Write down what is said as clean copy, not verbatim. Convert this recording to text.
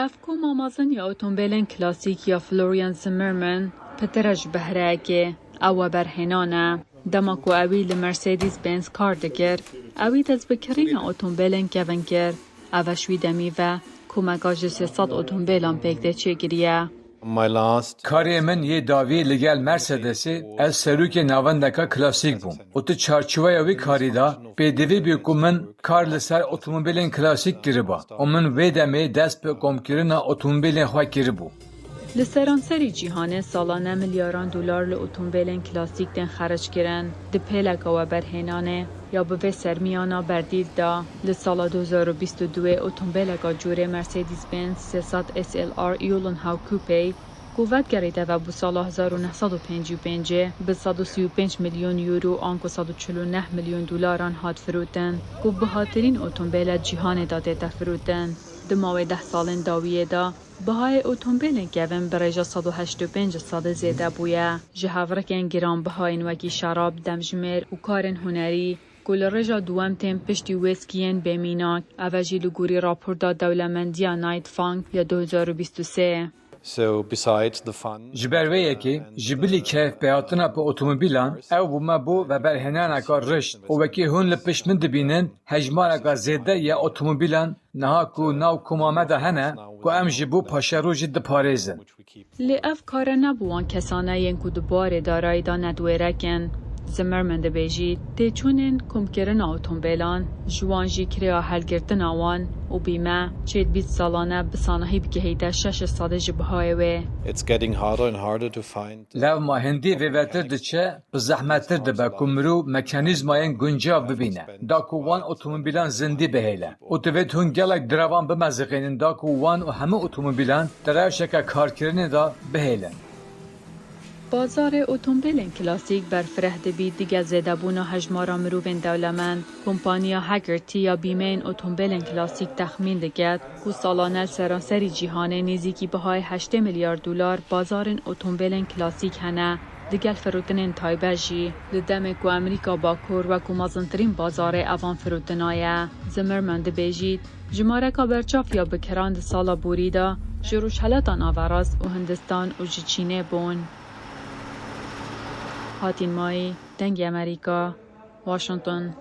افکو مامازن یا اتومبیلن کلاسیک یا فلوریان زیمرمن پترج بهرهگه او برهنانه دماکو اوی لمرسیدیس بنز کار دگر اوی تزبکرین اتومبیلن کونگر اوشوی دمی و کمگاج 300 اتومبیلان پیکده چه گریه. کاری من یه داوی لگل مرسدسی از سروک نواندکا کلاسیک بوم. اوت چارچوبه اوی کاری دا بدوی بیکو من کار لسر اتومبیلن کلاسیک گریبا. و من ویدمی دست به کمکرین اتومبیلن خواه گریبو. لسرانسری جیهانه سالانه میلیاران دلار لاتومبیلن کلاسیک دن خرج کرن ده پلکا و برهنانه یا به سرمیانا بردیل دا لسال 2022 اتومبیلکا جوره مرسیدیس بنز 300 SLR ایولون هاو کوپی قوت گریده و بو سال 1955 به 135 میلیون یورو آنکو 149 میلیون دلاران هات فروتن که بهاترین اتومبیل جیهان داده تفروتن دماوی 10 سالن داویه دا بهای اتومبیل گوین برای 185 سال زیده بویه جهاورکن گران بهاین وکی شراب دمجمر و کارن هنری گل رجا دوام تیم پشتی ویسکین بمیناک اوجی لگوری راپور دا دولمندیا نایت فانک یا 2023 جبروی یکی جبلی کیف بیاتنا په اتومبیلان او بوما بو و برهنانا کار رشت و وکی هون لپش من دبینن هجمارا کا زیده یا اتومبیلان نها کو ناو کمامه ده هنه کو ام جبو پاشرو جد پاریزن لی اف کار نبوان کسانه ین کو دوباره دارای دا ندویرکن زمرمن ده بیجی ده چونن کمکرن اتومبیلان جوانجی کریا هلگردن آوان و بیمه چید 20 سالانه بسانهی بگهیده 6 ساده جبهای وی. لو ما هندی ویوتر ده چه بزحمتر ده با کمرو مکانیزماین گنجاو ببینه. داکو وان اتومبیلان زندی بهیله. اتوبیت هون گلک دروان بمزقینن داکو وان و همه اتومبیلان دراوشکا کارکرنه دا بهیله. بازار اتومبیلن کلاسیک بر فرهده بید دیگه زده بونا هجمارا مروین دولمند کمپانیا هگرتی یا بیمین اتومبیلن کلاسیک تخمین دگد که سالانه سراسری جیهانه نزدیکی بهای 8 میلیارد دلار بازار اتومبیلن کلاسیک هنه دیگه فروتنین تایبه جی لدمه که امریکا باکور و که مازنترین بازار اوان فروتنایه زمرمند بیجید جماره که برچاف یا بکراند سالا بوریدا جروش حلتان آوراز و هندستان و چینه بون هاتین مای دنگ امریکا واشنطن